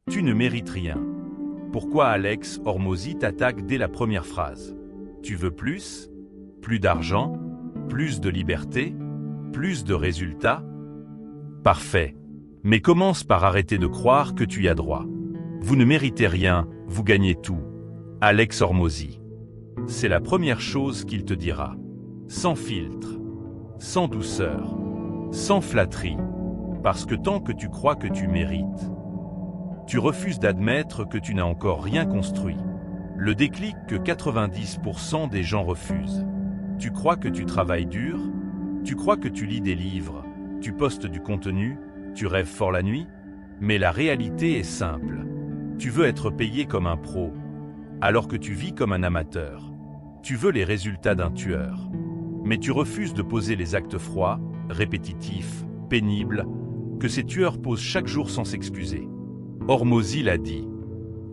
Tu ne mérites rien. Pourquoi Alex Hormozi t'attaque dès la première phrase? Tu veux plus? Plus d'argent? Plus de liberté? Plus de résultats? Parfait. Mais commence par arrêter de croire que tu y as droit. Vous ne méritez rien, vous gagnez tout. Alex Hormozi. C'est la première chose qu'il te dira. Sans filtre, sans douceur, sans flatterie. Parce que tant que tu crois que tu mérites, tu refuses d'admettre que tu n'as encore rien construit. Le déclic que 90% des gens refusent. Tu crois que tu travailles dur? Tu crois que tu lis des livres? Tu postes du contenu? Tu rêves fort la nuit? Mais la réalité est simple. Tu veux être payé comme un pro, alors que tu vis comme un amateur. Tu veux les résultats d'un tueur. Mais tu refuses de poser les actes froids, répétitifs, pénibles, que ces tueurs posent chaque jour sans s'excuser. Hormozi l'a dit.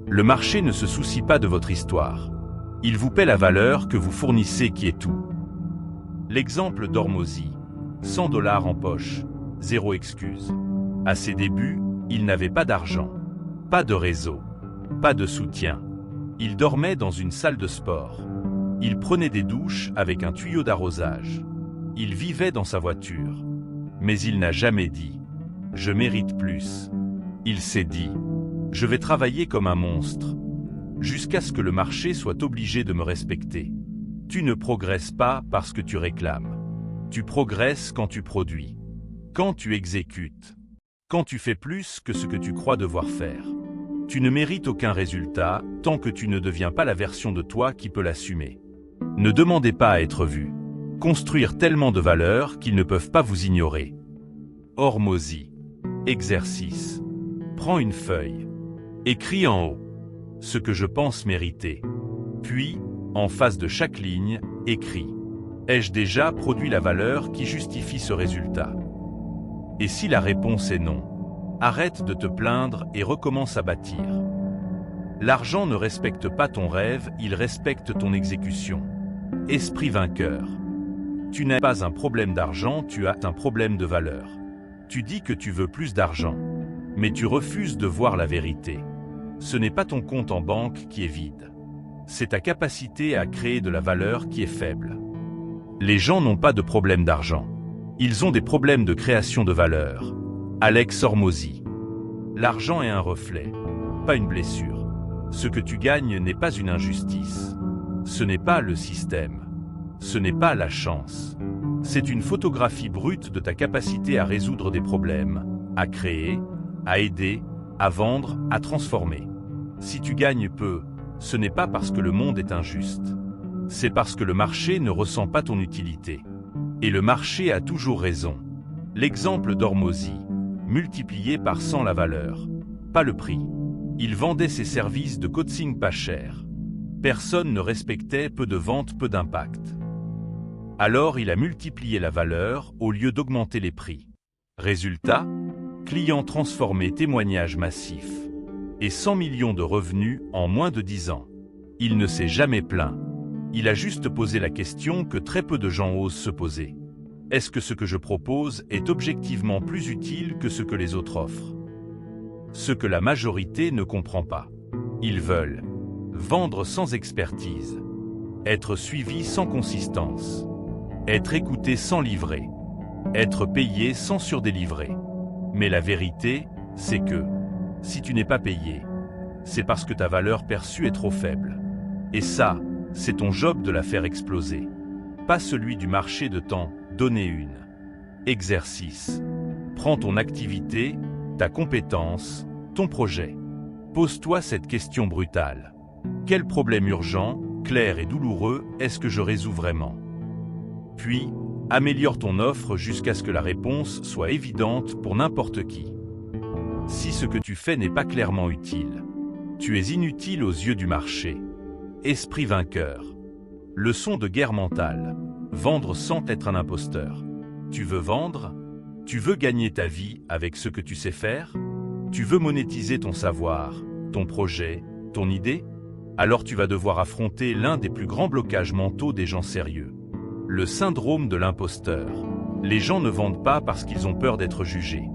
Le marché ne se soucie pas de votre histoire. Il vous paie la valeur que vous fournissez qui est tout. L'exemple d'Hormozi, 100 $ en poche, zéro excuse. À ses débuts, il n'avait pas d'argent, pas de réseau, pas de soutien. Il dormait dans une salle de sport. Il prenait des douches avec un tuyau d'arrosage. Il vivait dans sa voiture. Mais il n'a jamais dit « Je mérite plus ». Il s'est dit « Je vais travailler comme un monstre, jusqu'à ce que le marché soit obligé de me respecter ». Tu ne progresses pas parce que tu réclames. Tu progresses quand tu produis, quand tu exécutes, quand tu fais plus que ce que tu crois devoir faire. Tu ne mérites aucun résultat tant que tu ne deviens pas la version de toi qui peut l'assumer. Ne demandez pas à être vu. Construire tellement de valeur qu'ils ne peuvent pas vous ignorer. Hormozi. Exercice. Prends une feuille. Écris en haut ce que je pense mériter. Puis, en face de chaque ligne, écris « Ai-je déjà produit la valeur qui justifie ce résultat ?» Et si la réponse est non, arrête de te plaindre et recommence à bâtir. L'argent ne respecte pas ton rêve, il respecte ton exécution. Esprit vainqueur. Tu n'as pas un problème d'argent, tu as un problème de valeur. Tu dis que tu veux plus d'argent, mais tu refuses de voir la vérité. Ce n'est pas ton compte en banque qui est vide. C'est ta capacité à créer de la valeur qui est faible. Les gens n'ont pas de problème d'argent. Ils ont des problèmes de création de valeur. Alex Hormozi. L'argent est un reflet, pas une blessure. Ce que tu gagnes n'est pas une injustice. Ce n'est pas le système. Ce n'est pas la chance. C'est une photographie brute de ta capacité à résoudre des problèmes, à créer, à aider, à vendre, à transformer. Si tu gagnes peu, ce n'est pas parce que le monde est injuste. C'est parce que le marché ne ressent pas ton utilité. Et le marché a toujours raison. L'exemple d'Hormozi, multiplié par 100 la valeur, pas le prix. Il vendait ses services de coaching pas cher. Personne ne respectait, peu de ventes, peu d'impact. Alors il a multiplié la valeur au lieu d'augmenter les prix. Résultat, clients transformés, témoignages massifs. Et 100 millions de revenus en moins de 10 ans. Il ne s'est jamais plaint. Il a juste posé la question que très peu de gens osent se poser. Est-ce que ce que je propose est objectivement plus utile que ce que les autres offrent? Ce que la majorité ne comprend pas. Ils veulent vendre sans expertise, être suivi sans consistance, être écouté sans livrer, être payé sans surdélivrer. Mais la vérité, c'est que si tu n'es pas payé, c'est parce que ta valeur perçue est trop faible. Et ça, c'est ton job de la faire exploser. Pas celui du marché de t'en donner une. Exercice. Prends ton activité, ta compétence, ton projet. Pose-toi cette question brutale. Quel problème urgent, clair et douloureux est-ce que je résous vraiment? Puis, améliore ton offre jusqu'à ce que la réponse soit évidente pour n'importe qui. Si ce que tu fais n'est pas clairement utile, tu es inutile aux yeux du marché. Esprit vainqueur. Leçon de guerre mentale. Vendre sans être un imposteur. Tu veux vendre? Tu veux gagner ta vie avec ce que tu sais faire? Tu veux monétiser ton savoir, ton projet, ton idée? Alors tu vas devoir affronter l'un des plus grands blocages mentaux des gens sérieux. Le syndrome de l'imposteur. Les gens ne vendent pas parce qu'ils ont peur d'être jugés.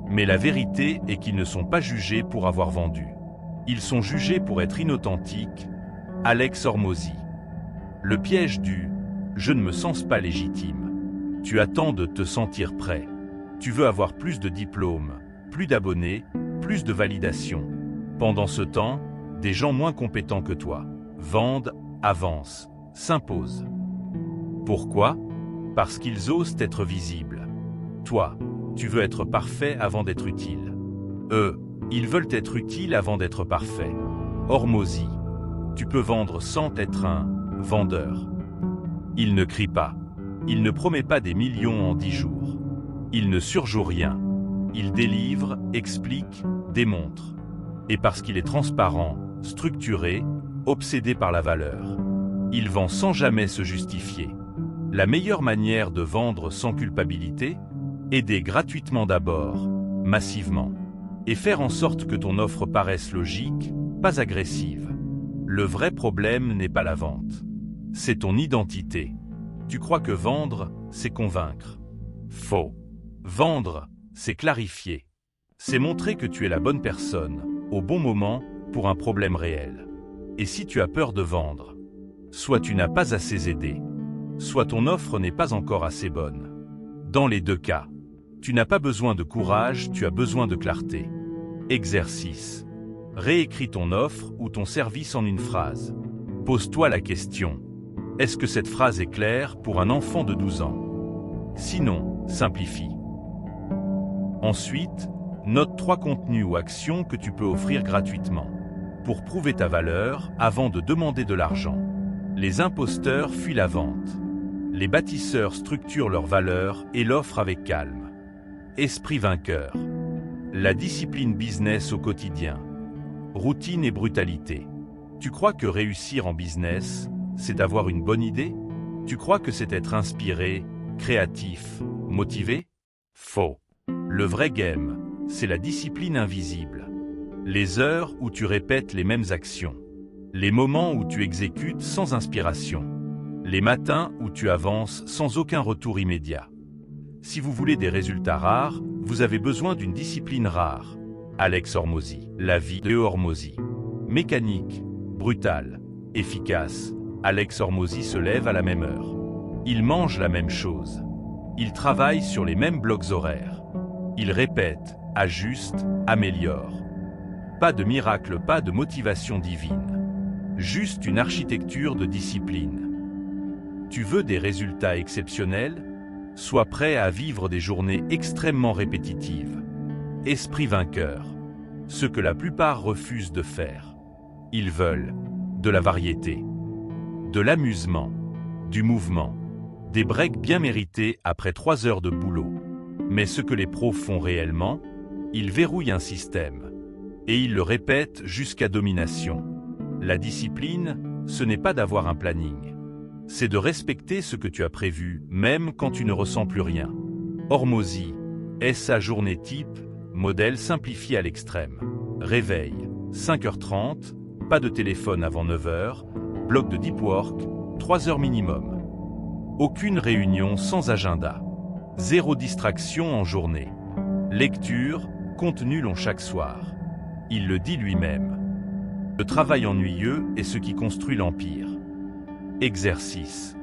Mais la vérité est qu'ils ne sont pas jugés pour avoir vendu. Ils sont jugés pour être inauthentiques. Alex Hormozy. Le piège du « je ne me sens pas légitime ». Tu attends de te sentir prêt. Tu veux avoir plus de diplômes, plus d'abonnés, plus de validation. Pendant ce temps, des gens moins compétents que toi vendent, avancent, s'imposent. Pourquoi? Parce qu'ils osent être visibles. Toi, tu veux être parfait avant d'être utile. Eux, ils veulent être utiles avant d'être parfaits. Hormozy. Tu peux vendre sans être un vendeur. Il ne crie pas. Il ne promet pas des millions en 10 jours. Il ne surjoue rien. Il délivre, explique, démontre. Et parce qu'il est transparent, structuré, obsédé par la valeur. Il vend sans jamais se justifier. La meilleure manière de vendre sans culpabilité? Aider gratuitement d'abord, massivement. Et faire en sorte que ton offre paraisse logique, pas agressive. Le vrai problème n'est pas la vente. C'est ton identité. Tu crois que vendre, c'est convaincre. Faux. Vendre, c'est clarifier. C'est montrer que tu es la bonne personne, au bon moment, pour un problème réel. Et si tu as peur de vendre, soit tu n'as pas assez aidé, soit ton offre n'est pas encore assez bonne. Dans les deux cas, tu n'as pas besoin de courage, tu as besoin de clarté. Exercice. Réécris ton offre ou ton service en une phrase. Pose-toi la question. Est-ce que cette phrase est claire pour un enfant de 12 ans? Sinon, simplifie. Ensuite, note 3 contenus ou actions que tu peux offrir gratuitement. Pour prouver ta valeur avant de demander de l'argent. Les imposteurs fuient la vente. Les bâtisseurs structurent leur valeur et l'offrent avec calme. Esprit vainqueur. La discipline business au quotidien. Routine et brutalité. Tu crois que réussir en business, c'est d'avoir une bonne idée? Tu crois que c'est être inspiré, créatif, motivé? Faux. Le vrai game, c'est la discipline invisible. Les heures où tu répètes les mêmes actions. Les moments où tu exécutes sans inspiration. Les matins où tu avances sans aucun retour immédiat. Si vous voulez des résultats rares, vous avez besoin d'une discipline rare. Alex Hormozy. La vie de Hormozy. Mécanique, brutale, efficace. Alex Hormozy se lève à la même heure. Il mange la même chose. Il travaille sur les mêmes blocs horaires. Il répète, ajuste, améliore. Pas de miracle, pas de motivation divine. Juste une architecture de discipline. Tu veux des résultats exceptionnels? Sois prêt à vivre des journées extrêmement répétitives. Esprit vainqueur. Ce que la plupart refusent de faire. Ils veulent de la variété, de l'amusement, du mouvement, des breaks bien mérités après 3 heures de boulot. Mais ce que les pros font réellement, ils verrouillent un système. Et ils le répètent jusqu'à domination. La discipline, ce n'est pas d'avoir un planning. C'est de respecter ce que tu as prévu, même quand tu ne ressens plus rien. Hormozy. Est-ce sa journée type? Modèle simplifié à l'extrême. Réveil. 5h30. Pas de téléphone avant 9h. Bloc de deep work. 3 heures minimum. Aucune réunion sans agenda. 0 distraction en journée. Lecture, contenu long chaque soir. Il le dit lui-même. Le travail ennuyeux est ce qui construit l'empire. Exercice.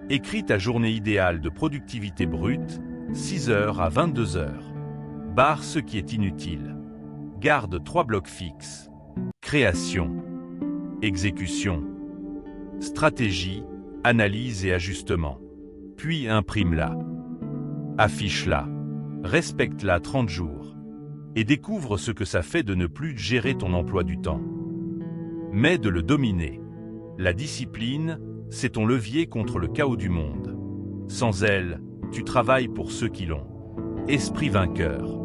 Écris ta journée idéale de productivité brute, 6h à 22h. Barre ce qui est inutile. Garde 3 blocs fixes. Création. Exécution. Stratégie, analyse et ajustement. Puis imprime-la. Affiche-la. Respecte-la 30 jours. Et découvre ce que ça fait de ne plus gérer ton emploi du temps. Mais de le dominer. La discipline, c'est ton levier contre le chaos du monde. Sans elle, tu travailles pour ceux qui l'ont. Esprit vainqueur.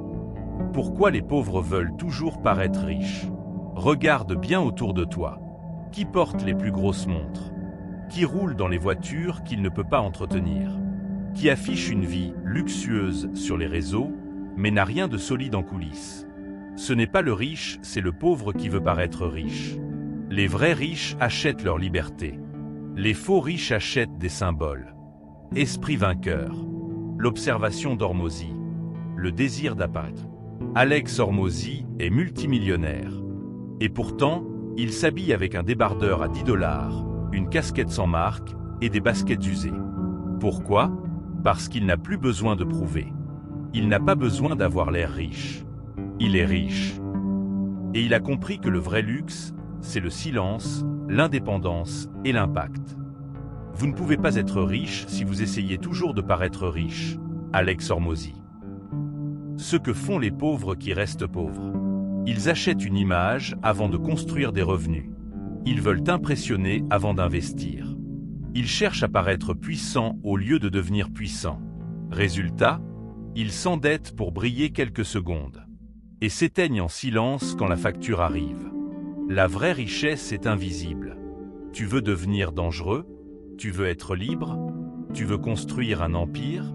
Pourquoi les pauvres veulent toujours paraître riches? Regarde bien autour de toi. Qui porte les plus grosses montres? Qui roule dans les voitures qu'il ne peut pas entretenir? Qui affiche une vie luxueuse sur les réseaux, mais n'a rien de solide en coulisses? Ce n'est pas le riche, c'est le pauvre qui veut paraître riche. Les vrais riches achètent leur liberté. Les faux riches achètent des symboles. Esprit vainqueur. L'observation d'Hormozy. Le désir d'apparaître. Alex Hormozi est multimillionnaire. Et pourtant, il s'habille avec un débardeur à 10 $, une casquette sans marque et des baskets usées. Pourquoi? Parce qu'il n'a plus besoin de prouver. Il n'a pas besoin d'avoir l'air riche. Il est riche. Et il a compris que le vrai luxe, c'est le silence, l'indépendance et l'impact. Vous ne pouvez pas être riche si vous essayez toujours de paraître riche. Alex Hormozi. Ce que font les pauvres qui restent pauvres. Ils achètent une image avant de construire des revenus. Ils veulent impressionner avant d'investir. Ils cherchent à paraître puissants au lieu de devenir puissants. Résultat, ils s'endettent pour briller quelques secondes. Et s'éteignent en silence quand la facture arrive. La vraie richesse est invisible. Tu veux devenir dangereux? Tu veux être libre? Tu veux construire un empire?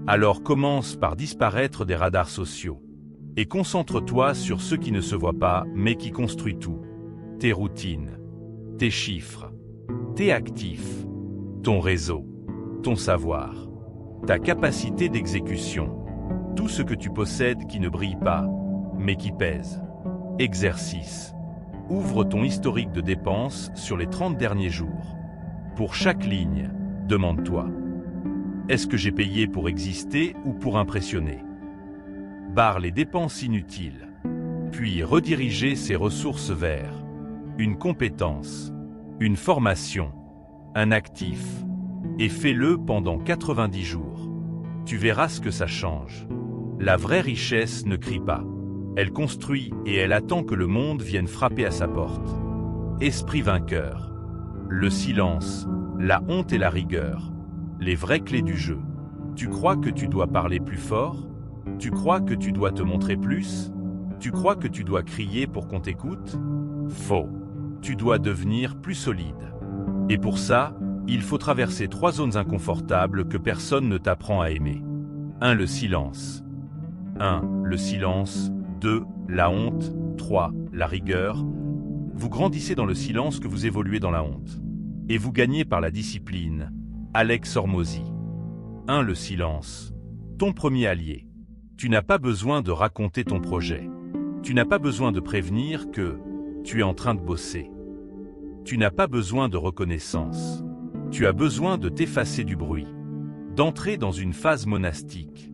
Alors commence par disparaître des radars sociaux. Et concentre-toi sur ce qui ne se voit pas, mais qui construit tout. Tes routines, tes chiffres, tes actifs, ton réseau, ton savoir, ta capacité d'exécution. Tout ce que tu possèdes qui ne brille pas, mais qui pèse. Exercice. Ouvre ton historique de dépenses sur les 30 derniers jours. Pour chaque ligne, demande-toi: est-ce que j'ai payé pour exister ou pour impressionner? Barre les dépenses inutiles. Puis rediriger ces ressources vers une compétence, une formation, un actif. Et fais-le pendant 90 jours. Tu verras ce que ça change. La vraie richesse ne crie pas. Elle construit et elle attend que le monde vienne frapper à sa porte. Esprit vainqueur. Le silence, la honte et la rigueur. Les vraies clés du jeu. Tu crois que tu dois parler plus fort? Tu crois que tu dois te montrer plus? Tu crois que tu dois crier pour qu'on t'écoute? Faux. Tu dois devenir plus solide. Et pour ça, il faut traverser 3 zones inconfortables que personne ne t'apprend à aimer. 1. Le silence. 1. Le silence. 2. La honte. 3. La rigueur. Vous grandissez dans le silence que vous évoluez dans la honte. Et vous gagnez par la discipline. Alex Hormozi. 1. Le silence. Ton premier allié. Tu n'as pas besoin de raconter ton projet. Tu n'as pas besoin de prévenir que tu es en train de bosser. Tu n'as pas besoin de reconnaissance. Tu as besoin de t'effacer du bruit. D'entrer dans une phase monastique.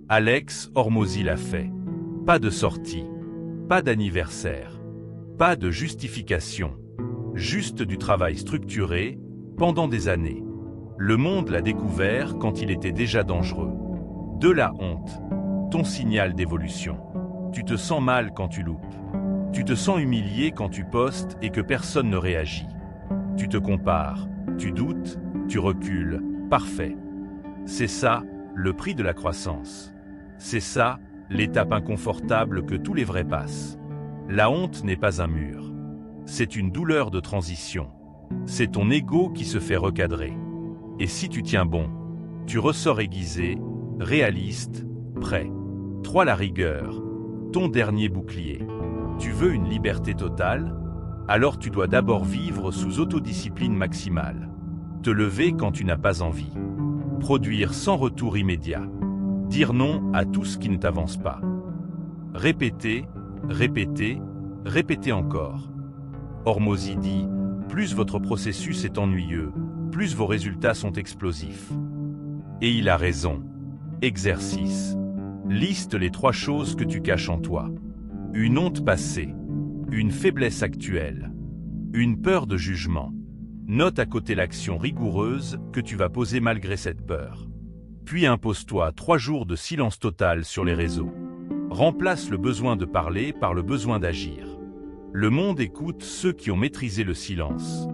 Alex Hormozi l'a fait. Pas de sortie. Pas d'anniversaire. Pas de justification. Juste du travail structuré, pendant des années. Le monde l'a découvert quand il était déjà dangereux. De la honte. Ton signal d'évolution. Tu te sens mal quand tu loupes. Tu te sens humilié quand tu postes et que personne ne réagit. Tu te compares, tu doutes, tu recules. Parfait. C'est ça, le prix de la croissance. C'est ça, l'étape inconfortable que tous les vrais passent. La honte n'est pas un mur. C'est une douleur de transition. C'est ton ego qui se fait recadrer. Et si tu tiens bon, tu ressors aiguisé, réaliste, prêt. 3. La rigueur. Ton dernier bouclier. Tu veux une liberté totale? Alors tu dois d'abord vivre sous autodiscipline maximale. Te lever quand tu n'as pas envie. Produire sans retour immédiat. Dire non à tout ce qui ne t'avance pas. Répéter, répéter, répéter encore. Hormozi dit, plus votre processus est ennuyeux, plus vos résultats sont explosifs. Et il a raison. Exercice. Liste les 3 choses que tu caches en toi. Une honte passée. Une faiblesse actuelle. Une peur de jugement. Note à côté l'action rigoureuse que tu vas poser malgré cette peur. Puis impose-toi 3 jours de silence total sur les réseaux. Remplace le besoin de parler par le besoin d'agir. Le monde écoute ceux qui ont maîtrisé le silence.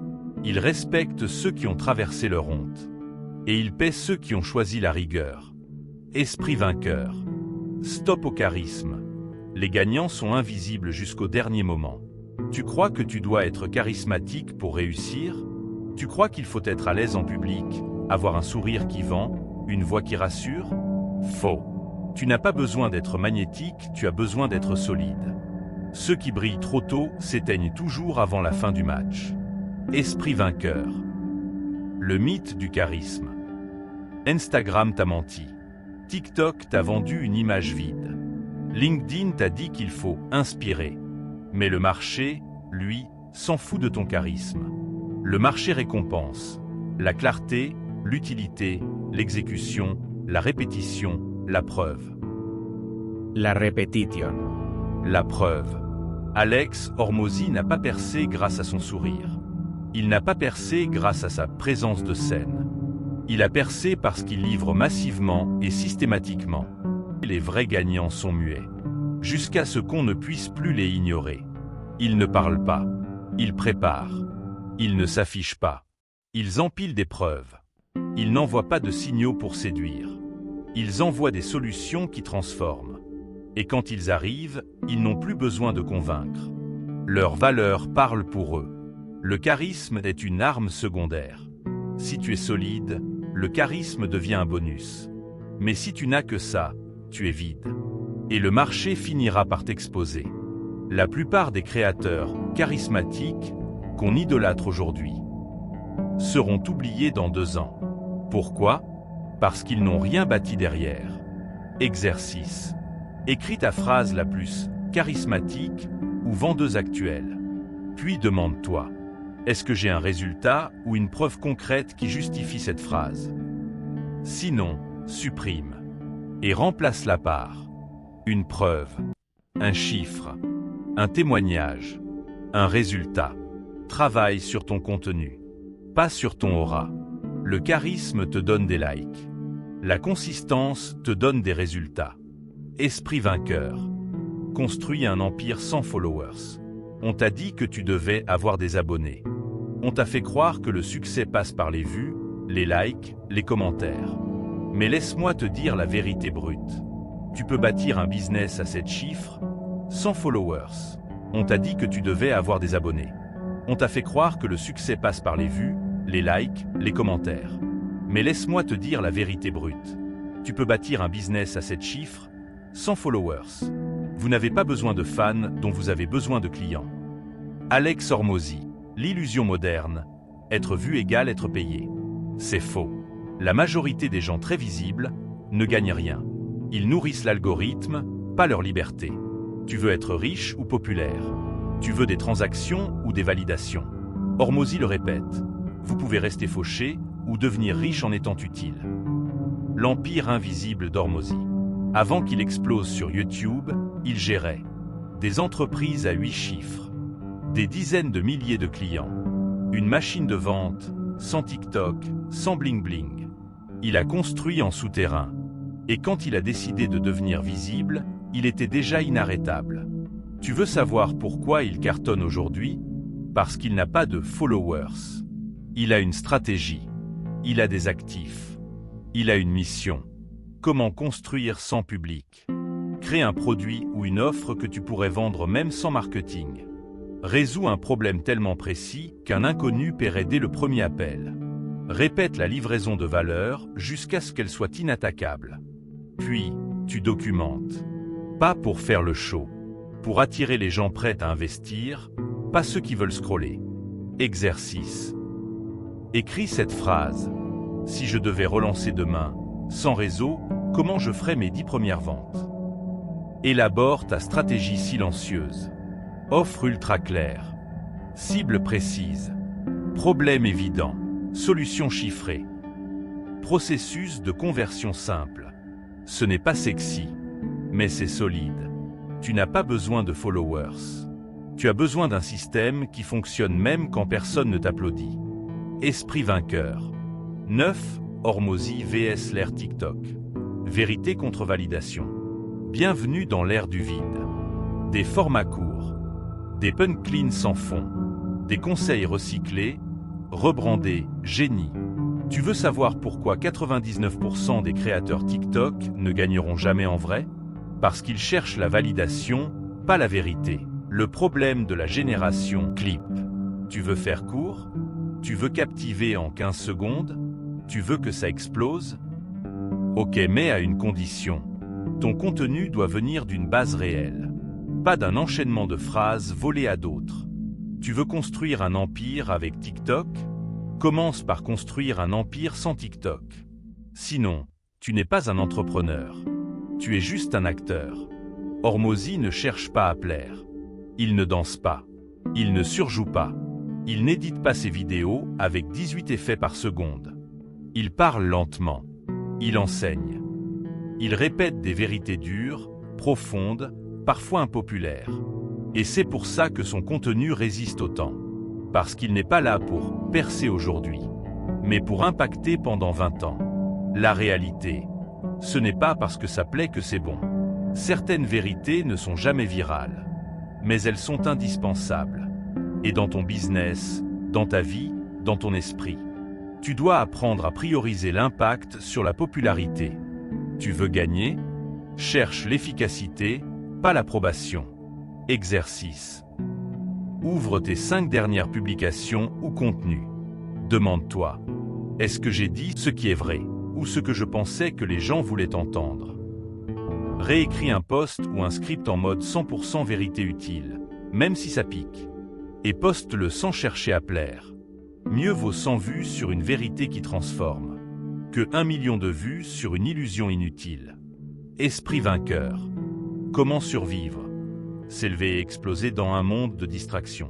Il respecte ceux qui ont traversé leur honte. Et il paie ceux qui ont choisi la rigueur. Esprit vainqueur. Stop au charisme. Les gagnants sont invisibles jusqu'au dernier moment. Tu crois que tu dois être charismatique pour réussir? Tu crois qu'il faut être à l'aise en public, avoir un sourire qui vend, une voix qui rassure? Faux. Tu n'as pas besoin d'être magnétique, tu as besoin d'être solide. Ceux qui brillent trop tôt s'éteignent toujours avant la fin du match. Esprit vainqueur. Le mythe du charisme. Instagram t'a menti. TikTok t'a vendu une image vide. LinkedIn t'a dit qu'il faut inspirer. Mais le marché, lui, s'en fout de ton charisme. Le marché récompense la clarté, l'utilité, l'exécution, la répétition, la preuve. La repetition. La preuve. Alex Hormozi n'a pas percé grâce à son sourire. Il n'a pas percé grâce à sa présence de scène. Il a percé parce qu'il livre massivement et systématiquement. Les vrais gagnants sont muets. Jusqu'à ce qu'on ne puisse plus les ignorer. Ils ne parlent pas. Ils préparent. Ils ne s'affichent pas. Ils empilent des preuves. Ils n'envoient pas de signaux pour séduire. Ils envoient des solutions qui transforment. Et quand ils arrivent, ils n'ont plus besoin de convaincre. Leur valeur parle pour eux. Le charisme est une arme secondaire. Si tu es solide, le charisme devient un bonus. Mais si tu n'as que ça, tu es vide. Et le marché finira par t'exposer. La plupart des créateurs charismatiques qu'on idolâtre aujourd'hui seront oubliés dans 2 ans. Pourquoi? Parce qu'ils n'ont rien bâti derrière. Exercice. Écris ta phrase la plus charismatique ou vendeuse actuelle. Puis demande-toi, est-ce que j'ai un résultat ou une preuve concrète qui justifie cette phrase? Sinon, supprime. Et remplace-la par une preuve, un chiffre, un témoignage, un résultat. Travaille sur ton contenu, pas sur ton aura. Le charisme te donne des likes. La consistance te donne des résultats. Esprit vainqueur. Construis un empire sans followers. On t'a dit que tu devais avoir des abonnés. On t'a fait croire que le succès passe par les vues, les likes, les commentaires. Mais laisse-moi te dire la vérité brute. Tu peux bâtir un business à 7 chiffres, sans followers. On t'a dit que tu devais avoir des abonnés. On t'a fait croire que le succès passe par les vues, les likes, les commentaires. Mais laisse-moi te dire la vérité brute. Tu peux bâtir un business à 7 chiffres, sans followers. Vous n'avez pas besoin de fans dont vous avez besoin de clients. Alex Hormozi, l'illusion moderne, être vu égale être payé. C'est faux. La majorité des gens très visibles ne gagnent rien. Ils nourrissent l'algorithme, pas leur liberté. Tu veux être riche ou populaire? Tu veux des transactions ou des validations? Hormozi le répète, vous pouvez rester fauché ou devenir riche en étant utile. L'empire invisible d'Hormozi. Avant qu'il explose sur YouTube, il gérait des entreprises à 8 chiffres, des dizaines de milliers de clients, une machine de vente, sans TikTok, sans bling-bling. Il a construit en souterrain. Et quand il a décidé de devenir visible, il était déjà inarrêtable. Tu veux savoir pourquoi il cartonne aujourd'hui? Parce qu'il n'a pas de followers. Il a une stratégie. Il a des actifs. Il a une mission. Comment construire sans public? Crée un produit ou une offre que tu pourrais vendre même sans marketing. Résous un problème tellement précis qu'un inconnu paierait dès le premier appel. Répète la livraison de valeur jusqu'à ce qu'elle soit inattaquable. Puis, tu documentes. Pas pour faire le show. Pour attirer les gens prêts à investir, pas ceux qui veulent scroller. Exercice. Écris cette phrase. Si je devais relancer demain, sans réseau, comment je ferais mes 10 premières ventes? Élabore ta stratégie silencieuse. Offre ultra claire. Cible précise. Problème évident. Solution chiffrée. Processus de conversion simple. Ce n'est pas sexy, mais c'est solide. Tu n'as pas besoin de followers. Tu as besoin d'un système qui fonctionne même quand personne ne t'applaudit. Esprit vainqueur. 9. Hormozi vs l'ère TikTok. Vérité contre validation. Bienvenue dans l'ère du vide. Des formats courts. Des punchlines sans fond. Des conseils recyclés, rebrandés, génie. Tu veux savoir pourquoi 99% des créateurs TikTok ne gagneront jamais en vrai? Parce qu'ils cherchent la validation, pas la vérité. Le problème de la génération clip. Tu veux faire court? Tu veux captiver en 15 secondes? Tu veux que ça explose? Ok, mais à une condition. Ton contenu doit venir d'une base réelle. Pas d'un enchaînement de phrases volées à d'autres. Tu veux construire un empire avec TikTok? Commence par construire un empire sans TikTok. Sinon, tu n'es pas un entrepreneur. Tu es juste un acteur. Hormozy ne cherche pas à plaire. Il ne danse pas. Il ne surjoue pas. Il n'édite pas ses vidéos avec 18 effets par seconde. Il parle lentement. Il enseigne. Il répète des vérités dures, profondes, parfois impopulaires. Et c'est pour ça que son contenu résiste autant. Parce qu'il n'est pas là pour percer aujourd'hui, mais pour impacter pendant 20 ans. La réalité, ce n'est pas parce que ça plaît que c'est bon. Certaines vérités ne sont jamais virales, mais elles sont indispensables. Et dans ton business, dans ta vie, dans ton esprit, tu dois apprendre à prioriser l'impact sur la popularité. Tu veux gagner? Cherche l'efficacité, pas l'approbation. Exercice. Ouvre tes 5 dernières publications ou contenus. Demande-toi, est-ce que j'ai dit ce qui est vrai, ou ce que je pensais que les gens voulaient entendre? Réécris un post ou un script en mode 100% vérité utile, même si ça pique. Et poste-le sans chercher à plaire. Mieux vaut 100 vues sur une vérité qui transforme, que 1 million de vues sur une illusion inutile. Esprit vainqueur. Comment survivre? S'élever et exploser dans un monde de distraction.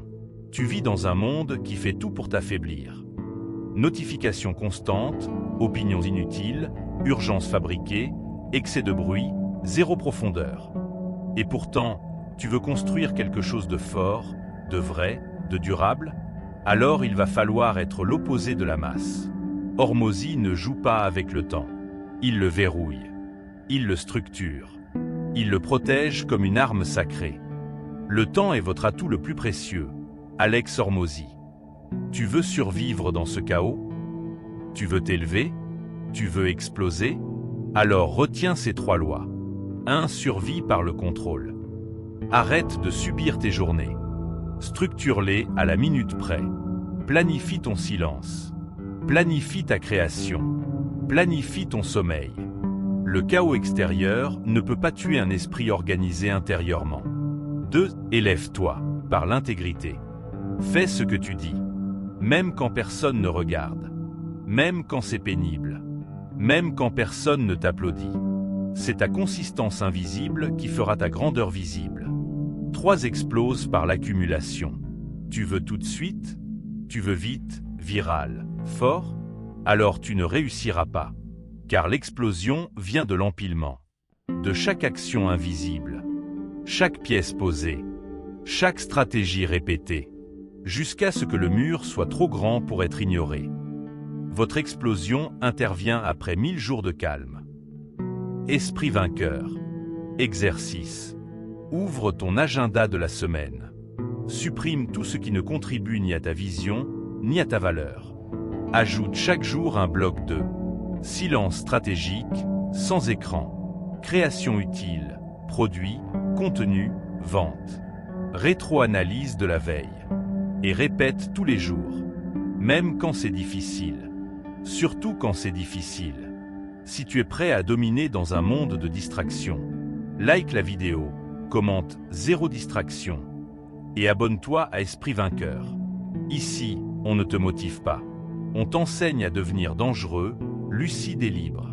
Tu vis dans un monde qui fait tout pour t'affaiblir. Notifications constantes, opinions inutiles, urgences fabriquées, excès de bruit, zéro profondeur. Et pourtant, tu veux construire quelque chose de fort, de vrai, de durable? Alors il va falloir être l'opposé de la masse. Hormozy ne joue pas avec le temps. Il le verrouille. Il le structure. Il le protège comme une arme sacrée. Le temps est votre atout le plus précieux. Alex Hormozy. Tu veux survivre dans ce chaos? Tu veux t'élever? Tu veux exploser? Alors retiens ces 3 lois. 1. Survie par le contrôle. Arrête de subir tes journées. Structure-les à la minute près. Planifie ton silence. Planifie ta création. Planifie ton sommeil. Le chaos extérieur ne peut pas tuer un esprit organisé intérieurement. 2. Élève-toi par l'intégrité. Fais ce que tu dis, même quand personne ne regarde, même quand c'est pénible, même quand personne ne t'applaudit. C'est ta consistance invisible qui fera ta grandeur visible. 3. Explose par l'accumulation. Tu veux tout de suite? Tu veux vite, viral, fort? Alors tu ne réussiras pas. Car l'explosion vient de l'empilement. De chaque action invisible. Chaque pièce posée. Chaque stratégie répétée. Jusqu'à ce que le mur soit trop grand pour être ignoré. Votre explosion intervient après 1000 jours de calme. Esprit vainqueur. Exercice. Ouvre ton agenda de la semaine. Supprime tout ce qui ne contribue ni à ta vision, ni à ta valeur. Ajoute chaque jour un bloc de silence stratégique, sans écran, création utile, produit, contenu, vente. Rétro-analyse de la veille. Et répète tous les jours. Même quand c'est difficile. Surtout quand c'est difficile. Si tu es prêt à dominer dans un monde de distraction, like la vidéo, commente 0 distraction et abonne-toi à Esprit Vainqueur. Ici, on ne te motive pas. On t'enseigne à devenir dangereux, lucide et libre.